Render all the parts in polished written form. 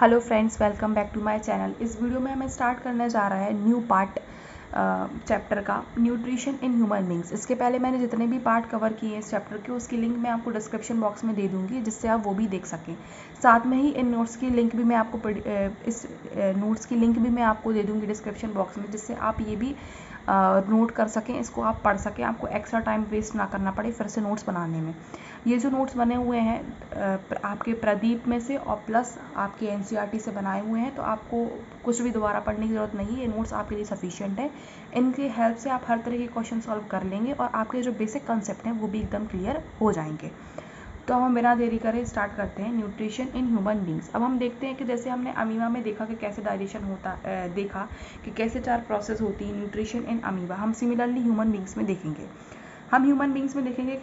Hello friends, welcome back to my channel. इस video में हमें स्टार्ट करने जा रहा है न्यू पार्ट चैप्टर का, न्यूट्रिशन इन ह्यूमन बींग्स। इसके पहले मैंने जितने भी पार्ट कवर किए इस चैप्टर के, उसकी लिंक मैं आपको डिस्क्रिप्शन बॉक्स में दे दूंगी, जिससे आप वो भी देख सकें। साथ में ही इन नोट्स की लिंक भी मैं आपको इस नोट्स की लिंक भी मैं आपको दे दूंगी डिस्क्रिप्शन बॉक्स में, जिससे आप ये भी नोट कर सकें, इसको आप पढ़ सकें, आपको एक्स्ट्रा टाइम वेस्ट ना करना पड़े फिर से नोट्स बनाने में। ये जो नोट्स बने हुए हैं आपके प्रदीप में से और प्लस आपके एनसीईआरटी से बनाए हुए हैं, तो आपको कुछ भी दोबारा पढ़ने की ज़रूरत नहीं है। ये नोट्स आपके लिए सफिशिएंट है। इनकी हेल्प से आप हर तरह के क्वेश्चन सॉल्व कर लेंगे और आपके जो बेसिक कंसेप्ट हैं वो भी एकदम क्लियर हो जाएंगे। तो हम बिना देरी करे स्टार्ट करते हैं न्यूट्रिशन इन ह्यूमन बींग्स। अब हम देखते हैं कि जैसे हमने अमीबा में देखा कि कैसे डाइजेशन होता देखा कि कैसे 4 प्रोसेस होती है न्यूट्रिशन इन अमीबा, हम सिमिलरली ह्यूमन बींग्स में देखेंगे। हम ह्यूमन बींग्स में देखेंगे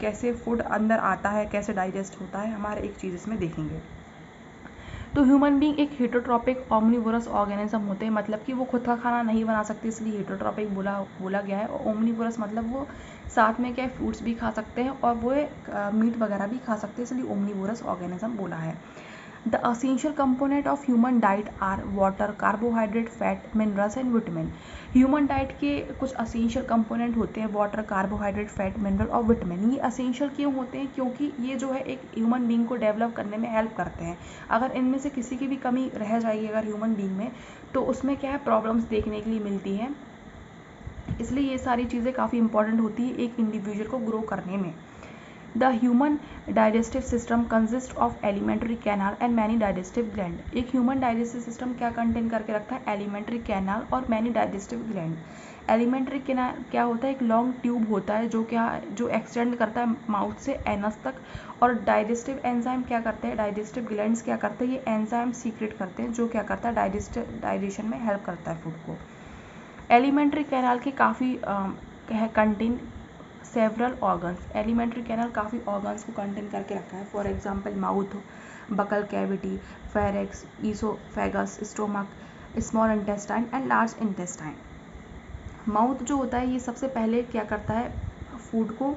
कैसे फूड अंदर आता है, कैसे डाइजेस्ट होता है, हमारे एक चीज़ इसमें देखेंगे। तो ह्यूमन बींग एक हेटरोट्रॉपिक ओमनिवोरस ऑर्गेनिज्म होते हैं, मतलब कि वो खुद का खाना नहीं बना सकते, इसलिए हेटरोट्रॉपिक बोला गया है। और ओमनिवोरस मतलब वो साथ में क्या फ्रूट्स भी खा सकते हैं और वो मीट वगैरह भी खा सकते हैं, इसलिए ओमनिवोरस ऑर्गेनिज्म बोला है। The essential component of human diet are water, carbohydrate, fat, minerals and vitamin. Human diet के कुछ असेंशियल कंपोनेंट होते हैं वाटर, कार्बोहाइड्रेट, फैट, मिनरल और विटामिन। ये असेंशियल क्यों होते हैं? क्योंकि ये जो है एक ह्यूमन बींग को डेवलप करने में हेल्प करते हैं। अगर इनमें से किसी की भी कमी रह जाएगी अगर ह्यूमन बींग में, तो उसमें क्या है, प्रॉब्लम्स देखने के लिए मिलती हैं। इसलिए ये सारी चीज़ें काफ़ी इंपॉर्टेंट होती है एक इंडिविजुअल को ग्रो करने में। The human digestive system consists of alimentary canal and many digestive gland. एक human digestive system क्या कंटेन करके रखता है? alimentary canal और many digestive gland. alimentary canal क्या होता है? एक लॉन्ग ट्यूब होता है जो एक्सटेंड करता है माउथ से एनस तक। और डाइजेस्टिव एंजाइम क्या करते हैं? डाइजेस्टिव ग्लैंड्स क्या करते हैं? ये एंजाइम सीक्रेट करते हैं, जो क्या करता है? डाइजेशन में हेल्प करता है फूड को। एलिमेंट्री कैनाल के काफ़ी contain several organs. Alimentary canal काफ़ी ऑर्गन्स को कंटेन करके रखा है। For example mouth, buccal cavity, Farex, oesophagus, stomach, small intestine and large intestine. Mouth जो होता है ये सबसे पहले क्या करता है? फूड को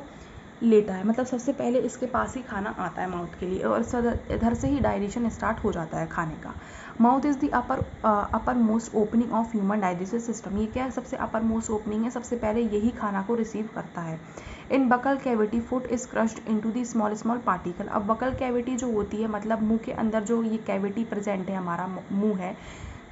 लेता है, मतलब सबसे पहले इसके पास ही खाना आता है माउथ के लिए, और इधर से ही डाइजेशन स्टार्ट हो जाता है खाने का। Mouth is the upper most opening of human digestive system. ये क्या है? सबसे अपर मोस्ट ओपनिंग है, सबसे पहले यही खाना को रिसीव करता है। In buccal cavity food is crushed into the small particle. अब बकल कैविटी जो होती है, मतलब मुंह के अंदर जो ये कैविटी प्रेजेंट है, हमारा मुंह है,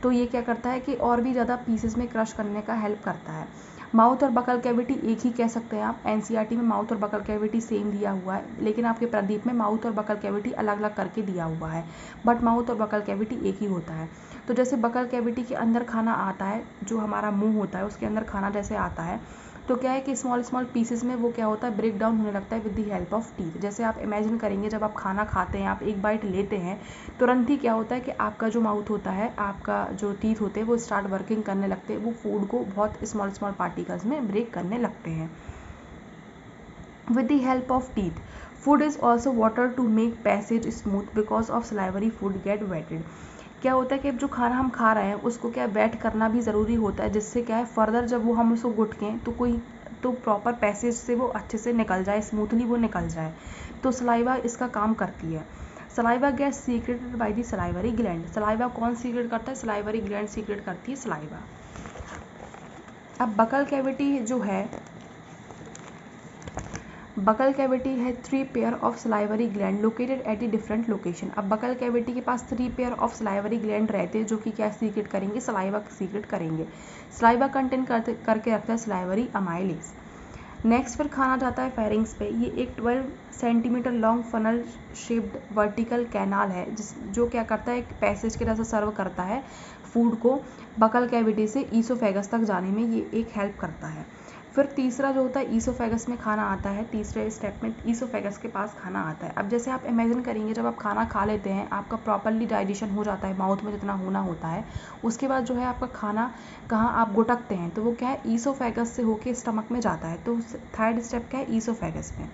तो ये क्या करता है कि और भी ज़्यादा पीसेस में क्रश करने का हेल्प करता है। माउथ और बकल कैविटी एक ही कह सकते हैं आप। एनसीईआरटी में माउथ और बकल कैविटी सेम दिया हुआ है, लेकिन आपके प्रदीप में माउथ और बकल कैविटी अलग अलग करके दिया हुआ है, बट माउथ और बकल कैविटी एक ही होता है। तो जैसे बकल कैविटी के अंदर खाना आता है, जो हमारा मुंह होता है उसके अंदर खाना जैसे आता है, तो क्या है कि स्मॉल पीसेस में वो क्या होता है? ब्रेक डाउन होने लगता है with the help of teeth. जैसे आप इमेजिन करेंगे, जब आप खाना खाते हैं, आप एक बाइट लेते हैं, तुरंत ही क्या होता है कि आपका जो माउथ होता है, आपका जो टीथ होते हैं, वो स्टार्ट वर्किंग करने लगते हैं, वो फूड को बहुत स्मॉल पार्टिकल्स में ब्रेक करने लगते हैं with the help of teeth. Food is also water to make passage smooth because of salivary food get wetted. क्या होता है कि जो खाना हम खा रहे हैं उसको क्या वेट करना भी ज़रूरी होता है, जिससे क्या है फर्दर जब वो हम उसको गुटकें तो प्रॉपर पैसेज से वो अच्छे से निकल जाए, स्मूथली वो निकल जाए। तो सलाइवा इसका काम करती है। Saliva gas secreted by the salivary gland. Saliva कौन सीक्रेट करता है? सलाइवरी ग्लैंड सीक्रेट करती है सलाइवा। अब बकल कैविटी जो है, बकल कैविटी है 3 pair of salivary gland located at a different location. अब बकल कैविटी के पास 3 पेयर ऑफ सलाइवरी ग्लैंड रहते हैं, जो कि क्या सीक्रेट करेंगे? सलाइवा सीक्रेट करेंगे। सलाइवा कंटेन करके रखता है सलाइवरी अमाइलेज। नेक्स्ट फिर खाना जाता है फेरिंग्स पे। ये एक 12 centimetre long funnel shaped vertical canal है, जो क्या करता है? एक पैसेज की तरह से सर्व करता है फूड को बकल कैविटी से ईसोफेगस तक जाने में, ये एक हेल्प करता है। फिर तीसरा जो होता है, ईसोफेगस में खाना आता है। तीसरे स्टेप में ईसोफेगस के पास खाना आता है। अब जैसे आप इमेजिन करेंगे, जब आप खाना खा लेते हैं, आपका प्रॉपरली डाइजेशन हो जाता है माउथ में जितना होना होता है, उसके बाद जो है आपका खाना कहाँ आप गुटकते हैं, तो वो क्या है? ईसोफेगस से होके स्टमक में जाता है। तो थर्ड स्टेप क्या है? ईसोफेगस में।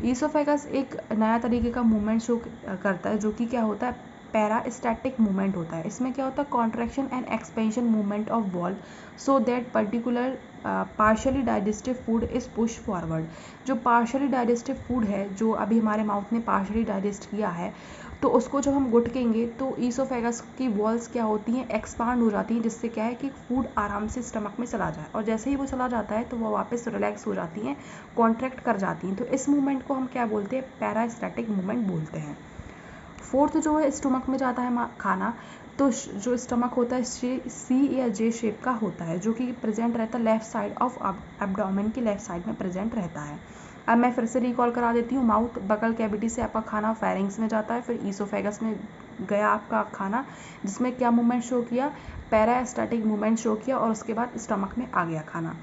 ईसोफेगस एक नया तरीके का मूवमेंट शो करता है, जो कि क्या होता है? पैरास्टैटिक मूवमेंट होता है। इसमें क्या होता है? Contraction and expansion movement of wall so that particular partially digestive food is push forward. जो पार्शली डाइजेस्टिव फूड है, जो अभी हमारे माउथ ने पार्शली डाइजेस्ट किया है, तो उसको जब हम गुटकेंगे तो ईसोफेगस की वॉल्स क्या होती हैं, एक्सपांड हो जाती हैं, जिससे क्या है कि फूड आराम से स्टमक में चला जाए, और जैसे ही वो चला जाता है तो वो वापस रिलैक्स हो जाती हैं, कॉन्ट्रैक्ट कर जाती हैं। तो इस मूवमेंट को हम क्या बोलते हैं, पैरास्टैटिक मूवमेंट बोलते हैं। फोर्थ जो है, स्टमक में जाता है खाना, तो जो स्टमक होता है सी या जे शेप का होता है, जो कि प्रेजेंट रहता है लेफ्ट साइड ऑफ एब्डोमेन की लेफ्ट साइड में प्रेजेंट रहता है। अब मैं फिर से रिकॉल करा देती हूँ। माउथ बकल कैविटी से आपका खाना फेरिंग्स में जाता है, फिर ईसोफेगस में गया आपका खाना, जिसमें क्या मूवमेंट शो किया, पैरास्टैटिक मूवमेंट शो किया, और उसके बाद स्टमक में आ गया खाना।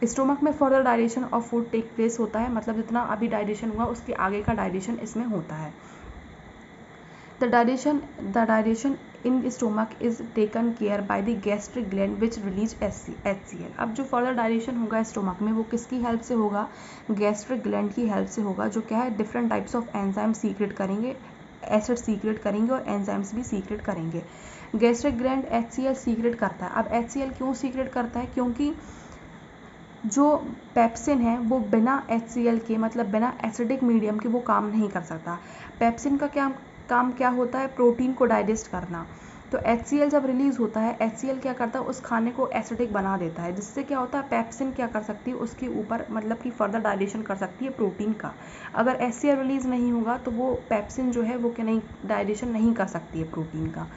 स्टमक में further digestion of food take place होता है, मतलब जितना अभी डाइजेशन हुआ उसके आगे का डाइजेशन इसमें होता है। The digestion in stomach is taken care by the gastric gland which release HCl। अब जो फर्दर डाइजेशन होगा स्टोमक में वो किसकी हेल्प से होगा, गैस्ट्रिक ग्लैंड की हेल्प से होगा, जो क्या है different types of enzyme secret करेंगे, एसिड सीक्रेट करेंगे और एंजाइम्स भी सीक्रेट करेंगे। गैस्ट्रिक ग्लैंड HCl सीक्रेट करता है। अब HCl क्यों सीक्रेट करता है, क्योंकि जो पेप्सिन है वो बिना HCl के, मतलब बिना एसिडिक मीडियम के वो काम नहीं कर सकता। पेप्सिन का क्या काम क्या होता है, प्रोटीन को डाइजेस्ट करना। तो HCl जब रिलीज होता है, HCl क्या करता है, उस खाने को एसिडिक बना देता है, जिससे क्या होता है, पेप्सिन क्या कर सकती है, उसके ऊपर मतलब कि फर्दर डाइजेशन कर सकती है प्रोटीन का। अगर HCl रिलीज नहीं होगा तो वो पेप्सिन जो है वो क्या नहीं डाइजेशन नहीं कर सकती है प्रोटीन का।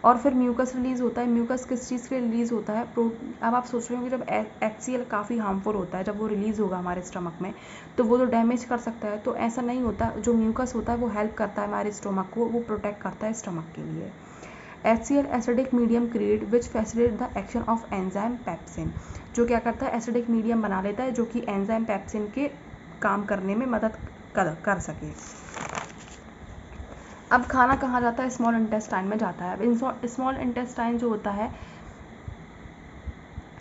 और फिर म्यूकस रिलीज होता है। म्यूकस किस चीज़ के रिलीज होता है, अब आप सोच रहे होंगे जब HCl काफ़ी हार्मफुल होता है, जब वो रिलीज होगा हमारे स्टमक में तो वो तो डैमेज कर सकता है, तो ऐसा नहीं होता। जो म्यूकस होता है वो हेल्प करता है हमारे स्टमक को, वो प्रोटेक्ट करता है स्टमक के लिए। HCl acidic medium create which facilitate the action of enzyme pepsin, जो क्या करता है, एसिडिक मीडियम बना लेता है, जो कि एंजाइम पेप्सिन के काम करने में मदद कर सके। अब खाना कहाँ जाता है, स्मॉल इंटेस्टाइन में जाता है। अब स्मॉल इंटेस्टाइन जो होता है,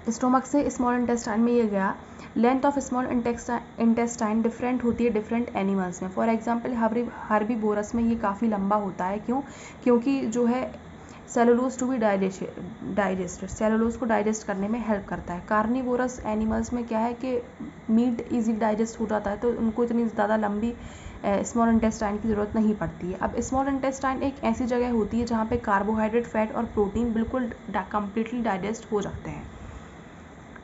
स्टोमक से स्मॉल इंटेस्टाइन में ये गया। Length of small intestine different होती है डिफरेंट एनिमल्स में। फॉर एग्जांपल हर्बीवोरस में ये काफ़ी लंबा होता है, क्यों, क्योंकि जो है cellulose to be digested, cellulose को डाइजेस्ट करने में हेल्प करता है। कार्निवोरस एनिमल्स में क्या है कि मीट इजीली डाइजेस्ट हो जाता है, तो उनको इतनी ज़्यादा लंबी स्मॉल इंटेस्टाइन की ज़रूरत नहीं पड़ती है। अब स्मॉल इंटेस्टाइन एक ऐसी जगह होती है जहाँ पे कार्बोहाइड्रेट, फैट और प्रोटीन बिल्कुल कम्प्लीटली डाइजेस्ट हो जाते हैं।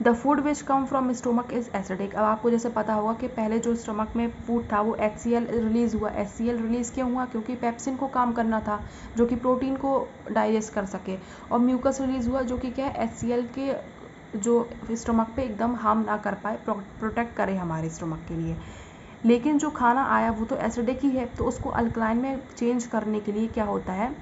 The food which come from stomach is acidic. अब आपको जैसे पता होगा कि पहले जो स्टोमक में फूड था वो HCl रिलीज हुआ। HCl रिलीज क्यों हुआ, क्योंकि पेप्सिन को काम करना था, जो कि प्रोटीन को डाइजेस्ट कर सके। और म्यूकस रिलीज हुआ, जो कि क्या है, HCl के जो स्टोमक पे एकदम हार्म ना कर पाए, प्रोटेक्ट करे हमारे स्टोमक के लिए। लेकिन जो खाना आया वो तो एसिडिक ही है, तो उसको अल्कलाइन में चेंज करने के लिए क्या होता है,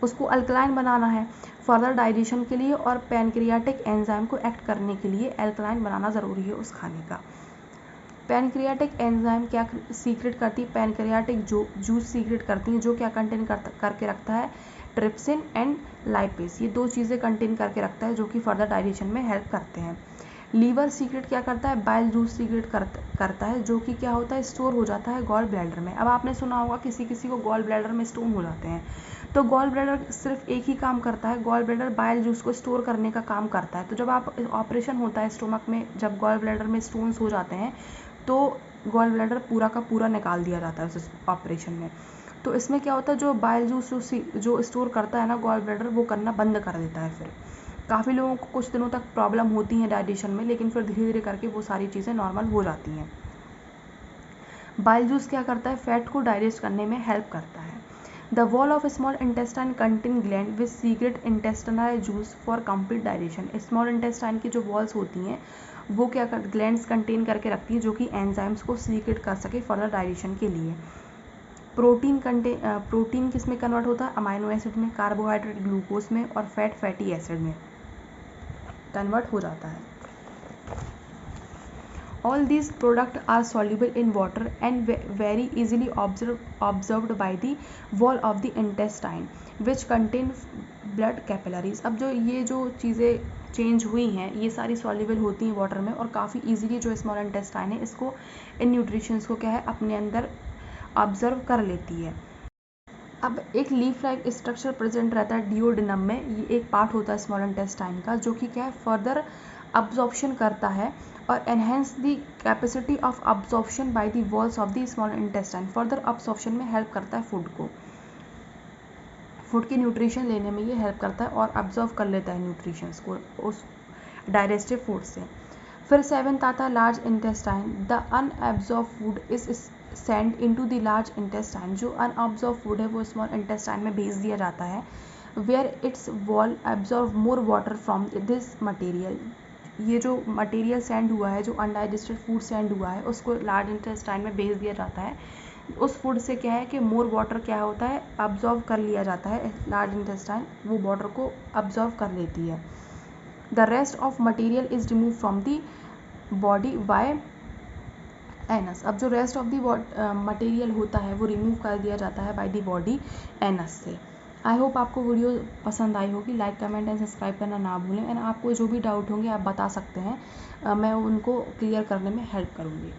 उसको अल्कलाइन बनाना है फर्दर डाइजेशन के लिए, और पैनक्रियाटिक एंजाइम को एक्ट करने के लिए अल्कलाइन बनाना ज़रूरी है उस खाने का। पैनक्रियाटिक एंजाइम क्या सीक्रेट करती है, पैनक्रियाटिक जूस सीक्रेट करती हैं, जो क्या कंटेन करके रखता है, ट्रिप्सिन एंड लाइपेज। ये दो चीज़ें कंटेन करके रखता है, जो कि फर्दर डाइजेशन में हेल्प करते हैं। लीवर सीक्रेट क्या करता है, बाइल जूस सीक्रेट करता है, जो कि क्या होता है, स्टोर हो जाता है गॉल ब्लैडर में। अब आपने सुना होगा किसी किसी को गॉल ब्लैडर में स्टोन हो जाते हैं, तो गॉल ब्लैडर सिर्फ एक ही काम करता है, गॉल ब्लैडर बाइल जूस को स्टोर करने का काम करता है। तो जब आप ऑपरेशन होता है स्टोमक में, जब गॉल ब्लैडर में स्टोन्स हो जाते हैं तो गॉल ब्लैडर पूरा का पूरा निकाल दिया जाता है उस ऑपरेशन में। तो इसमें क्या होता है, जो बाइल जूस जो स्टोर करता है ना गॉल ब्लैडर, वो करना बंद कर देता है। फिर काफ़ी लोगों को कुछ दिनों तक प्रॉब्लम होती है डाइजेशन में, लेकिन फिर धीरे धीरे करके वो सारी चीज़ें नॉर्मल हो जाती हैं। बाइल जूस क्या करता है, फैट को डाइजेस्ट करने में हेल्प करता है। The wall of small intestine contain gland with secret intestinal juice for complete digestion. Small intestine की जो वॉल्स होती हैं वो क्या ग्लैंड्स कंटेन करके रखती हैं, जो कि एंजाइम्स को सीक्रेट कर सके फर्दर डाइजेशन के लिए। प्रोटीन किस में कन्वर्ट होता है, अमाइनो एसिड में, कार्बोहाइड्रेट ग्लूकोज में, और फैट फैटी एसिड में कन्वर्ट हो जाता है। All these products are soluble in water and very easily observed by the wall of the intestine, which contain blood capillaries। अब ये जो चीज़ें चेंज हुई हैं ये सारी सॉल्युबल होती हैं वाटर में, और काफ़ी इजीली जो स्मॉल इंटेस्टाइन है इसको इन न्यूट्रिशंस को क्या है अपने अंदर ऑब्जर्व कर लेती है। अब एक लीफ लाइक स्ट्रक्चर प्रेजेंट रहता है डिओडेनम में, ये एक पार्ट होता है स्मॉल इंटेस्टाइन का, जो कि क्या है फर्दर अब्जॉर्प्शन करता है और enhance the capacity of absorption by the walls of the small intestine, further absorption में हेल्प करता है फूड को। फूड की न्यूट्रिशन लेने में ये हेल्प करता है और अब्जॉर्व कर लेता है न्यूट्रिशंस को उस डाइजेस्टिव फूड से। फिर 7th आता है large intestine. The unabsorbed food is send into the large intestine. जो अनऑब्जॉर्ब फूड है वो स्मॉल इंटेस्टाइन में भेज दिया जाता है, where its wall absorb more water from this material. ये जो मटेरियल सेंड हुआ है, जो अनडाइजेस्टेड फूड सेंड हुआ है, उसको लार्ज इंटेस्टाइन में भेज दिया जाता है। उस फूड से क्या है कि मोर वाटर क्या होता है, अब्जॉर्व कर लिया जाता है। लार्ज इंटेस्टाइन वो वाटर को अब्जॉर्व कर लेती है। The rest of material is remove from the body by anus. अब जो रेस्ट ऑफ दी मटेरियल होता है वो रिमूव कर दिया जाता है बाय दी बॉडी एनस से। आई होप आपको वीडियो पसंद आई होगी। लाइक कमेंट एंड सब्सक्राइब करना ना भूलें। एंड आपको जो भी डाउट होंगे आप बता सकते हैं, मैं उनको क्लियर करने में हेल्प करूँगी।